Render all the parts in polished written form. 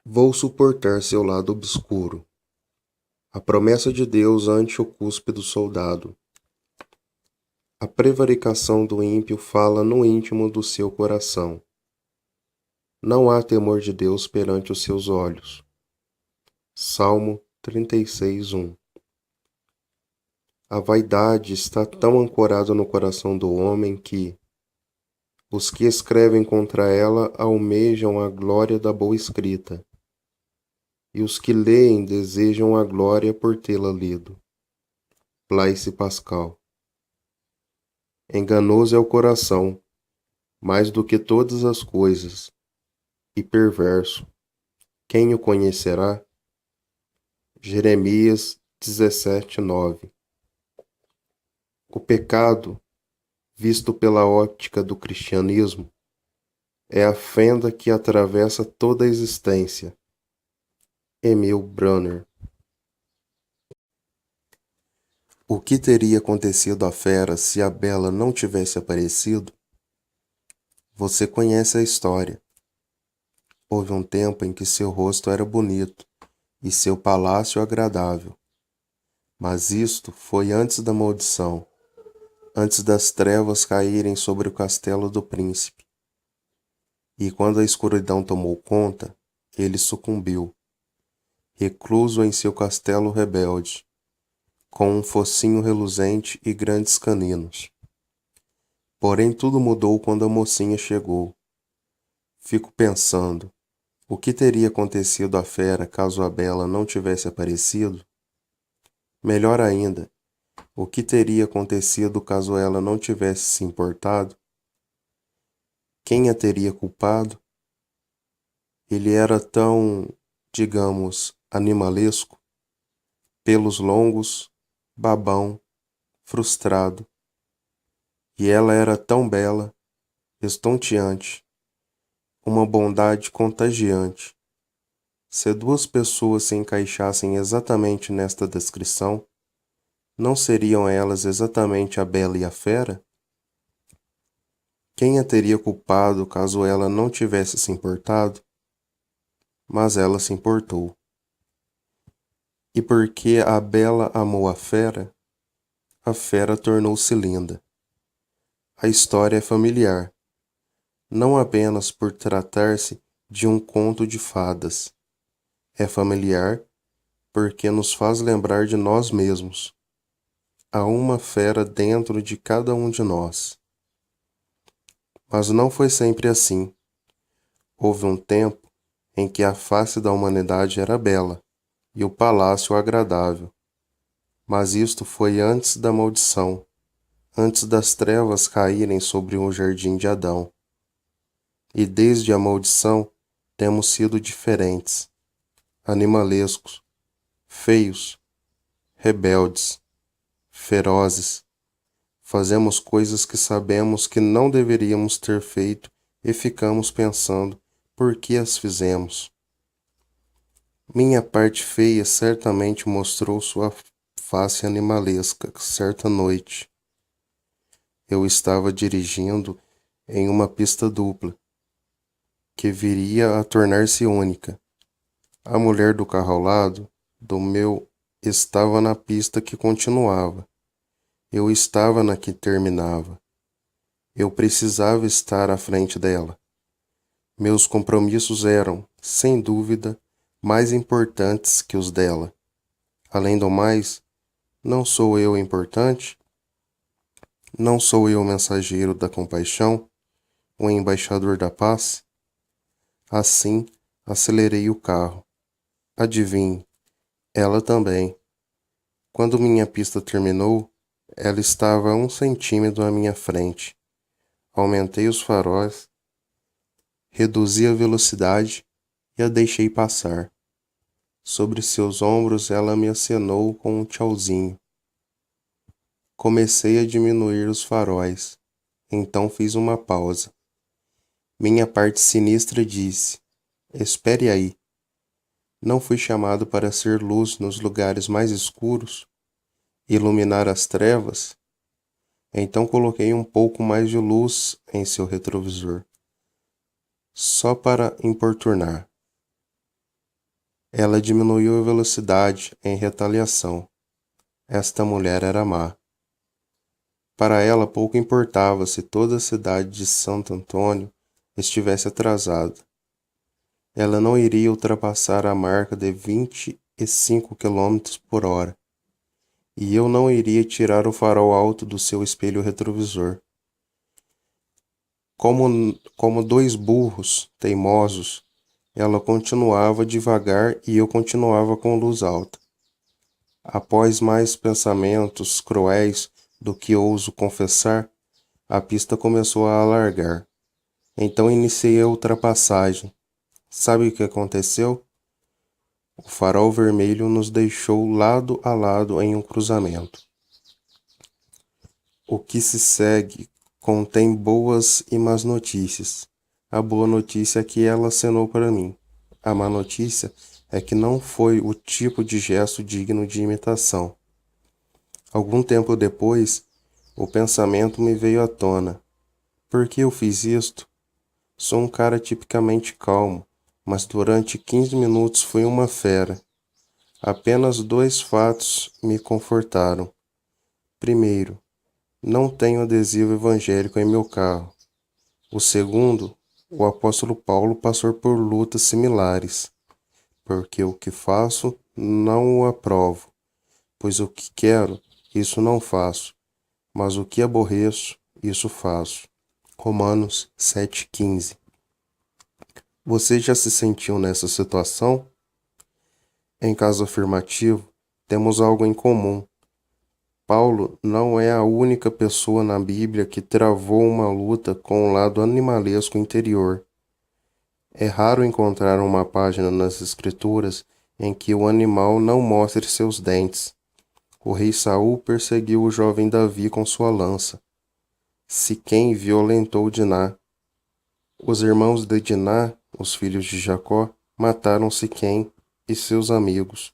Vou suportar seu lado obscuro. A promessa de Deus ante o cuspe do soldado. A prevaricação do ímpio fala no íntimo do seu coração. Não há temor de Deus perante os seus olhos. Salmo 36:1. A vaidade está tão ancorada no coração do homem que os que escrevem contra ela almejam a glória da boa escrita, e os que leem desejam a glória por tê-la lido. Blaise Pascal. Enganoso é o coração, mais do que todas as coisas, e perverso. Quem o conhecerá? Jeremias 17:9. O pecado, visto pela óptica do cristianismo, é a fenda que atravessa toda a existência. Emil Brunner. O que teria acontecido à fera se a Bela não tivesse aparecido? Você conhece a história. Houve um tempo em que seu rosto era bonito e seu palácio agradável. Mas isto foi antes da maldição, antes das trevas caírem sobre o castelo do príncipe. E quando a escuridão tomou conta, ele sucumbiu, recluso em seu castelo rebelde, com um focinho reluzente e grandes caninos. Porém tudo mudou quando a mocinha chegou. Fico pensando, o que teria acontecido à fera caso a Bela não tivesse aparecido? Melhor ainda, o que teria acontecido caso ela não tivesse se importado? Quem a teria culpado? Ele era tão, digamos, animalesco, pelos longos, babão, frustrado. E ela era tão bela, estonteante, uma bondade contagiante. Se duas pessoas se encaixassem exatamente nesta descrição, não seriam elas exatamente a bela e a fera? Quem a teria culpado caso ela não tivesse se importado? Mas ela se importou. E porque a bela amou a fera tornou-se linda. A história é familiar, não apenas por tratar-se de um conto de fadas. É familiar porque nos faz lembrar de nós mesmos. Há uma fera dentro de cada um de nós. Mas não foi sempre assim. Houve um tempo em que a face da humanidade era bela e o palácio agradável. Mas isto foi antes da maldição, antes das trevas caírem sobre o jardim de Adão. E desde a maldição temos sido diferentes, animalescos, feios, rebeldes, ferozes. Fazemos coisas que sabemos que não deveríamos ter feito e ficamos pensando por que as fizemos. Minha parte feia certamente mostrou sua face animalesca certa noite. Eu estava dirigindo em uma pista dupla, que viria a tornar-se única. A mulher do carro ao lado, do meu, estava na pista que continuava. Eu estava na que terminava. Eu precisava estar à frente dela. Meus compromissos eram, sem dúvida, mais importantes que os dela. Além do mais, não sou eu importante? Não sou eu o mensageiro da compaixão, o embaixador da paz? Assim, acelerei o carro. Adivinhe, ela também. Quando minha pista terminou, ela estava a 1 centímetro à minha frente. Aumentei os faróis, reduzi a velocidade e a deixei passar. Sobre seus ombros ela me acenou com um tchauzinho. Comecei a diminuir os faróis. Então fiz uma pausa. Minha parte sinistra disse: espere aí. Não fui chamado para ser luz nos lugares mais escuros? Iluminar as trevas? Então coloquei um pouco mais de luz em seu retrovisor, só para importunar. Ela diminuiu a velocidade em retaliação. Esta mulher era má. Para ela pouco importava se toda a cidade de Santo Antônio estivesse atrasada. Ela não iria ultrapassar a marca de 25 km/h. E eu não iria tirar o farol alto do seu espelho retrovisor. Como dois burros teimosos, ela continuava devagar e eu continuava com luz alta. Após mais pensamentos cruéis do que ouso confessar, a pista começou a alargar. Então iniciei a ultrapassagem. Sabe o que aconteceu? O farol vermelho nos deixou lado a lado em um cruzamento. O que se segue contém boas e más notícias. A boa notícia é que ela acenou para mim. A má notícia é que não foi o tipo de gesto digno de imitação. Algum tempo depois, o pensamento me veio à tona. Por que eu fiz isto? Sou um cara tipicamente calmo, mas durante 15 minutos fui uma fera. Apenas 2 fatos me confortaram. Primeiro, não tenho adesivo evangélico em meu carro. O segundo, o apóstolo Paulo passou por lutas similares, porque o que faço não o aprovo, pois o que quero, isso não faço, mas o que aborreço, isso faço. Romanos 7,15. Você já se sentiu nessa situação? Em caso afirmativo, temos algo em comum. Paulo não é a única pessoa na Bíblia que travou uma luta com o lado animalesco interior. É raro encontrar uma página nas Escrituras em que o animal não mostre seus dentes. O rei Saul perseguiu o jovem Davi com sua lança. Siquém violentou Diná. Os irmãos de Diná, os filhos de Jacó, mataram Siquém e seus amigos.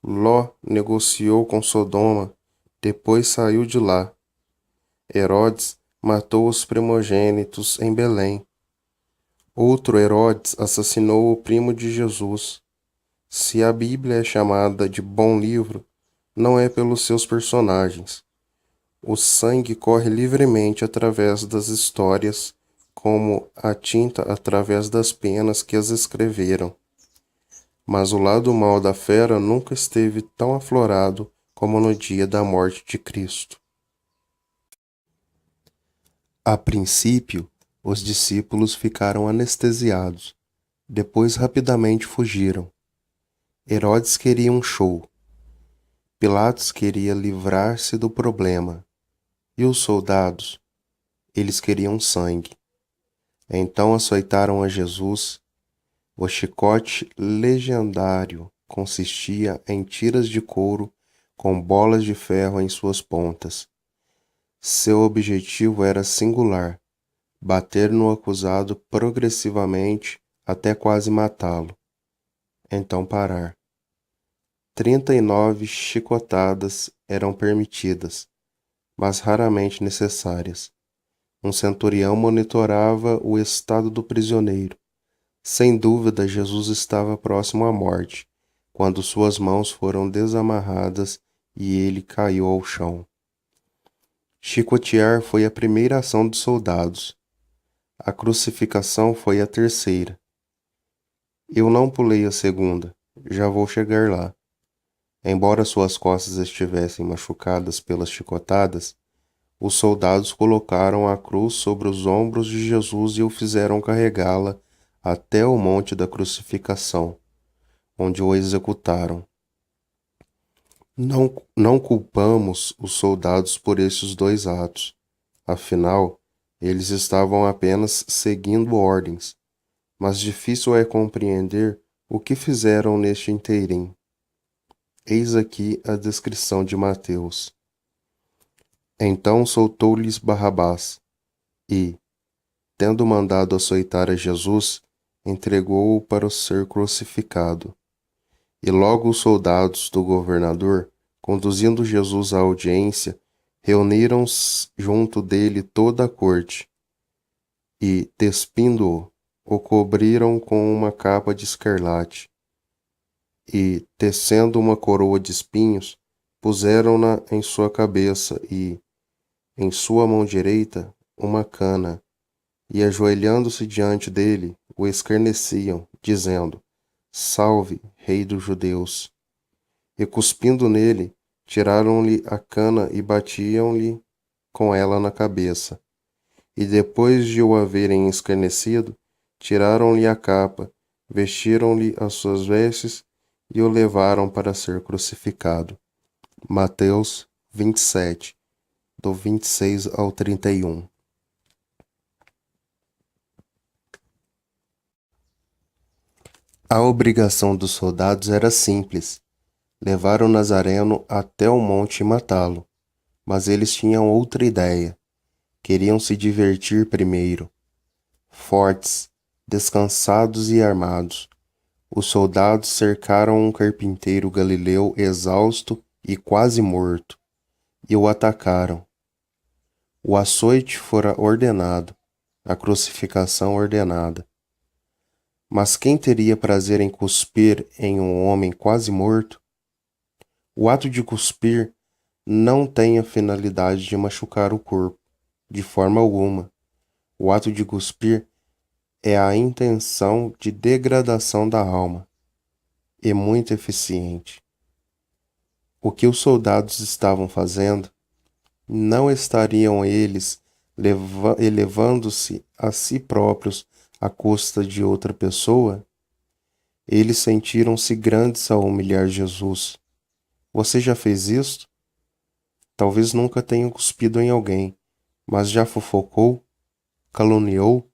Ló negociou com Sodoma, depois saiu de lá. Herodes matou os primogênitos em Belém. Outro Herodes assassinou o primo de Jesus. Se a Bíblia é chamada de bom livro, não é pelos seus personagens. O sangue corre livremente através das histórias, como a tinta através das penas que as escreveram. Mas o lado mau da fera nunca esteve tão aflorado como no dia da morte de Cristo. A princípio, os discípulos ficaram anestesiados. Depois rapidamente fugiram. Herodes queria um show. Pilatos queria livrar-se do problema. E os soldados? Eles queriam sangue. Então açoitaram a Jesus. O chicote legendário consistia em tiras de couro com bolas de ferro em suas pontas. Seu objetivo era singular: bater no acusado progressivamente até quase matá-lo. Então parar. 39 chicotadas eram permitidas, mas raramente necessárias. Um centurião monitorava o estado do prisioneiro. Sem dúvida, Jesus estava próximo à morte, quando suas mãos foram desamarradas e ele caiu ao chão. Chicotear foi a primeira ação dos soldados. A crucificação foi a terceira. Eu não pulei a segunda, já vou chegar lá. Embora suas costas estivessem machucadas pelas chicotadas, os soldados colocaram a cruz sobre os ombros de Jesus e o fizeram carregá-la até o monte da crucificação, onde o executaram. Não culpamos os soldados por esses 2 atos. Afinal, eles estavam apenas seguindo ordens, mas difícil é compreender o que fizeram neste inteirim. Eis aqui a descrição de Mateus. Então soltou-lhes Barrabás e, tendo mandado açoitar a Jesus, entregou-o para ser crucificado. E logo os soldados do governador, conduzindo Jesus à audiência, reuniram junto dele toda a corte e, despindo-o, o cobriram com uma capa de escarlate. e, tecendo uma coroa de espinhos, puseram-na em sua cabeça e, em sua mão direita, uma cana, e, ajoelhando-se diante dele, o escarneciam, dizendo: Salve, Rei dos Judeus! E, cuspindo nele, tiraram-lhe a cana e batiam-lhe com ela na cabeça. E, depois de o haverem escarnecido, tiraram-lhe a capa, vestiram-lhe as suas vestes e o levaram para ser crucificado. Mateus 27, do 26 ao 31. A obrigação dos soldados era simples: levar o Nazareno até o monte e matá-lo. Mas eles tinham outra ideia. Queriam se divertir primeiro. Fortes, descansados e armados, os soldados cercaram um carpinteiro galileu exausto e quase morto, e o atacaram. O açoite fora ordenado, a crucificação ordenada. Mas quem teria prazer em cuspir em um homem quase morto? O ato de cuspir não tem a finalidade de machucar o corpo, de forma alguma. O ato de cuspir é a intenção de degradação da alma, e muito eficiente. O que os soldados estavam fazendo, não estariam eles elevando-se a si próprios à custa de outra pessoa? Eles sentiram-se grandes ao humilhar Jesus. Você já fez isto? Talvez nunca tenha cuspido em alguém, mas já fofocou? Caluniou?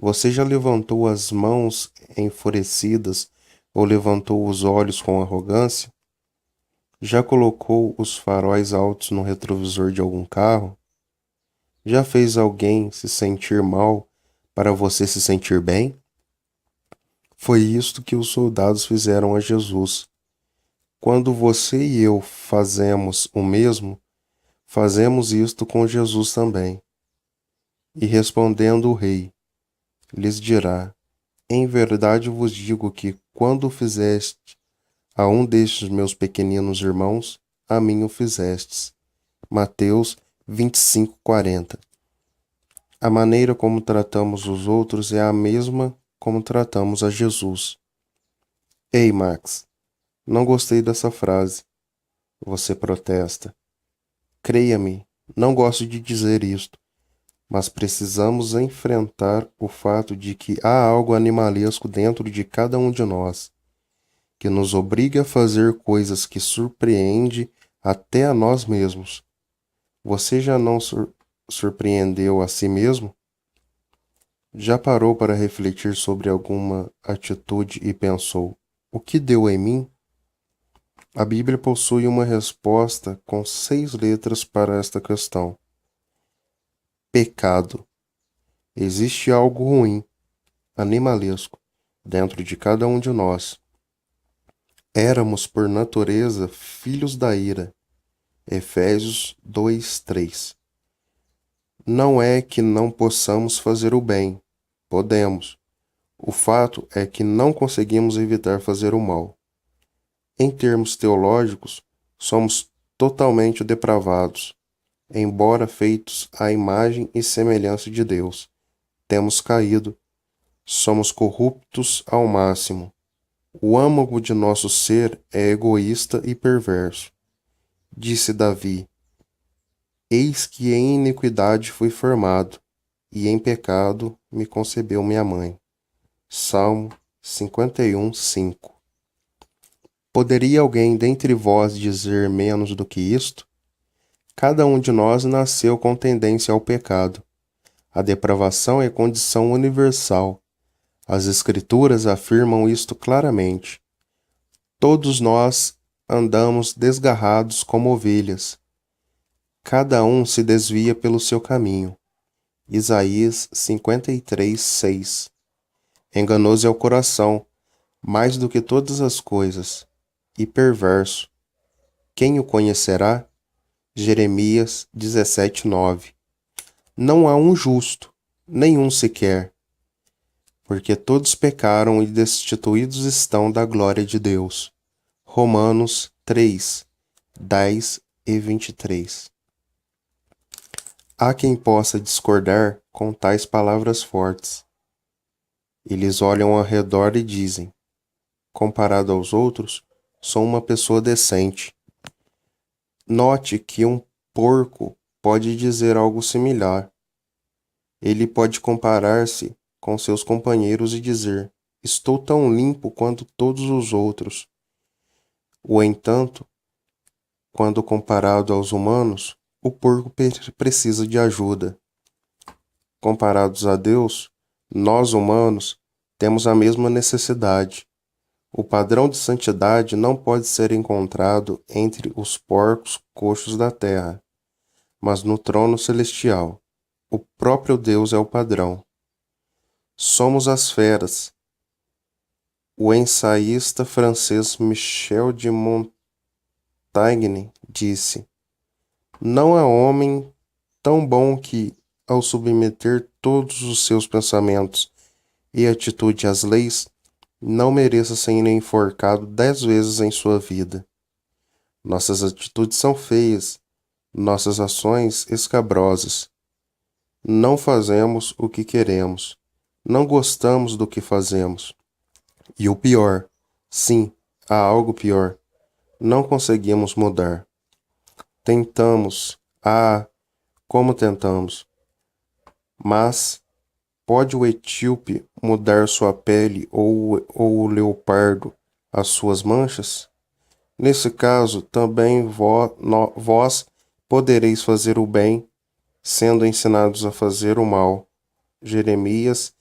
Você já levantou as mãos enfurecidas ou levantou os olhos com arrogância? Já colocou os faróis altos no retrovisor de algum carro? Já fez alguém se sentir mal para você se sentir bem? Foi isto que os soldados fizeram a Jesus. Quando você e eu fazemos o mesmo, fazemos isto com Jesus também. E respondendo o rei, lhes dirá: Em verdade vos digo que, quando fizeste a um destes meus pequeninos irmãos, a mim o fizestes. Mateus 25:40. A maneira como tratamos os outros é a mesma como tratamos a Jesus. Ei, Max, não gostei dessa frase. Você protesta. Creia-me, não gosto de dizer isto, mas precisamos enfrentar o fato de que há algo animalesco dentro de cada um de nós, que nos obriga a fazer coisas que surpreende até a nós mesmos. Você já não surpreendeu a si mesmo? Já parou para refletir sobre alguma atitude e pensou: o que deu em mim? A Bíblia possui uma resposta com 6 letras para esta questão: pecado. Existe algo ruim, animalesco, dentro de cada um de nós. Éramos, por natureza, filhos da ira. Efésios 2:3. Não é que não possamos fazer o bem. Podemos. O fato é que não conseguimos evitar fazer o mal. Em termos teológicos, somos totalmente depravados. Embora feitos à imagem e semelhança de Deus, temos caído. Somos corruptos ao máximo. O âmago de nosso ser é egoísta e perverso. Disse Davi: Eis que em iniquidade fui formado, e em pecado me concebeu minha mãe. Salmo 51:5. Poderia alguém dentre vós dizer menos do que isto? Cada um de nós nasceu com tendência ao pecado. A depravação é condição universal. As Escrituras afirmam isto claramente. Todos nós andamos desgarrados como ovelhas. Cada um se desvia pelo seu caminho. Isaías 53:6. Enganoso é o coração, mais do que todas as coisas, e perverso. Quem o conhecerá? Jeremias 17:9. Não há um justo, nenhum sequer. porque todos pecaram e destituídos estão da glória de Deus. Romanos 3, 10 e 23. Há quem possa discordar com tais palavras fortes. Eles olham ao redor e dizem: comparado aos outros, sou uma pessoa decente. Note que um porco pode dizer algo similar. Ele pode comparar-se com seus companheiros e dizer: estou tão limpo quanto todos os outros. No entanto, quando comparado aos humanos, o porco precisa de ajuda. Comparados a Deus, nós humanos temos a mesma necessidade. O padrão de santidade não pode ser encontrado entre os porcos coxos da terra, mas no trono celestial. O próprio Deus é o padrão. Somos as feras. O ensaísta francês Michel de Montaigne disse: não há homem tão bom que, ao submeter todos os seus pensamentos e atitude às leis, não mereça ser enforcado 10 vezes em sua vida. Nossas atitudes são feias, nossas ações escabrosas. Não fazemos o que queremos, não gostamos do que fazemos. E o pior, sim, há algo pior, não conseguimos mudar. Tentamos, como tentamos. Mas pode o etíope mudar sua pele ou o leopardo as suas manchas? Nesse caso, também vós podereis fazer o bem, sendo ensinados a fazer o mal. Jeremias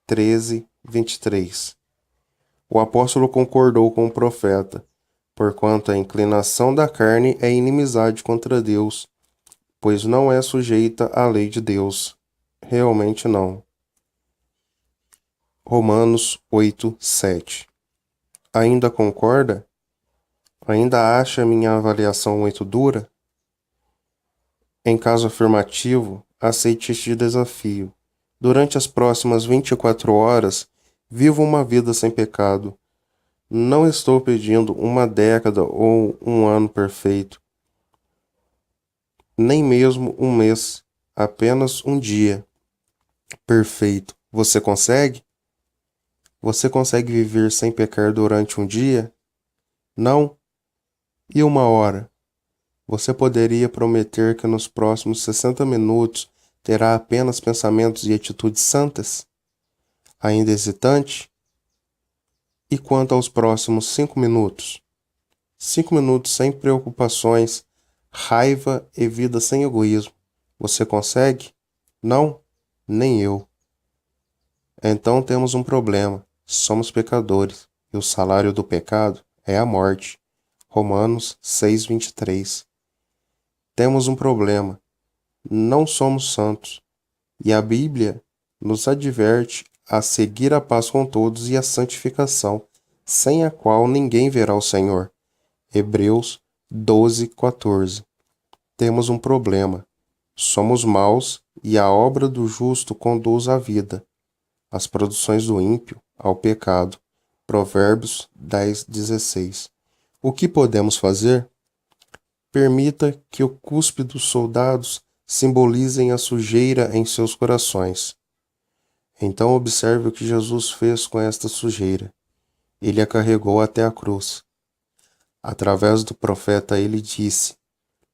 13, 23. O apóstolo concordou com o profeta, porquanto a inclinação da carne é inimizade contra Deus, pois não é sujeita à lei de Deus. Realmente não. Romanos 8, 7. Ainda concorda? Ainda acha minha avaliação muito dura? Em caso afirmativo, aceite este desafio. Durante as próximas 24 horas, viva uma vida sem pecado. Não estou pedindo uma década ou um ano perfeito, nem mesmo um mês, apenas um dia perfeito. Você consegue? Você consegue viver sem pecar durante um dia? Não? E uma hora? Você poderia prometer que nos próximos 60 minutos terá apenas pensamentos e atitudes santas? Ainda hesitante? E quanto aos próximos 5 minutos? 5 minutos sem preocupações, raiva e vida sem egoísmo. Você consegue? Não? Nem eu. Então temos um problema. Somos pecadores, e o salário do pecado é a morte. Romanos 6, 23. Temos um problema. Não somos santos. E a Bíblia nos adverte a seguir a paz com todos e a santificação, sem a qual ninguém verá o Senhor. Hebreus 12, 14. Temos um problema. Somos maus e a obra do justo conduz à vida. As produções do ímpio ao pecado. Provérbios 10, 16. O que podemos fazer? Permita que o cuspe dos soldados simbolizem a sujeira em seus corações. Então observe o que Jesus fez com esta sujeira. Ele a carregou até a cruz. Através do profeta ele disse: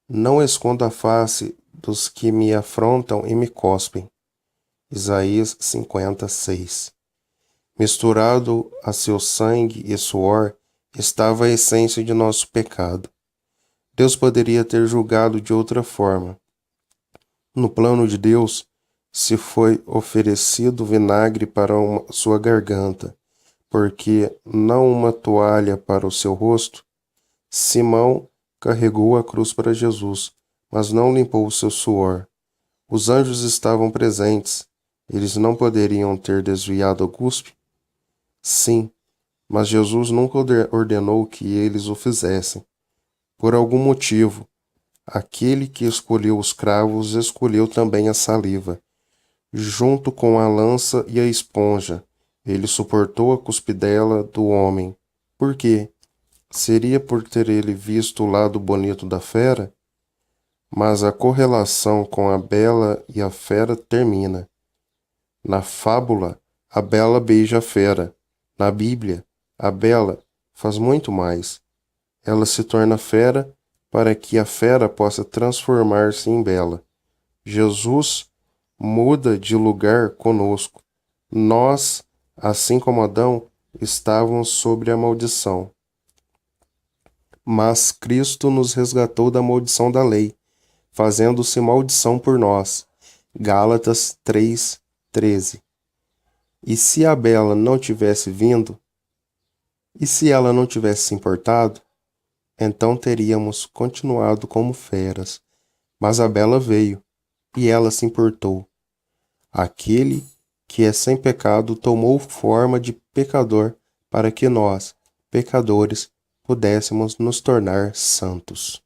não escondo a face dos que me afrontam e me cospem. Isaías 56. Misturado a seu sangue e suor estava a essência de nosso pecado. Deus poderia ter julgado de outra forma. No plano de Deus, se foi oferecido vinagre para sua garganta, porque não uma toalha para o seu rosto, Simão carregou a cruz para Jesus, mas não limpou o seu suor. Os anjos estavam presentes. Eles não poderiam ter desviado o cuspe? Sim, mas Jesus nunca ordenou que eles o fizessem. Por algum motivo, aquele que escolheu os cravos escolheu também a saliva, junto com a lança e a esponja, Ele suportou a cuspidela do homem. Por quê? Seria por ter ele visto o lado bonito da fera? Mas a correlação com a bela e a fera termina. Na fábula, a bela beija a fera. Na Bíblia, a bela faz muito mais. Ela se torna fera para que a fera possa transformar-se em bela. Jesus muda de lugar conosco. Nós, assim como Adão, estávamos sobre a maldição. Mas Cristo nos resgatou da maldição da lei, fazendo-se maldição por nós. Gálatas 3:13. E se a bela não tivesse vindo, e se ela não tivesse se importado, então teríamos continuado como feras. Mas a bela veio, e ela se importou. Aquele que é sem pecado tomou forma de pecador para que nós, pecadores, pudéssemos nos tornar santos.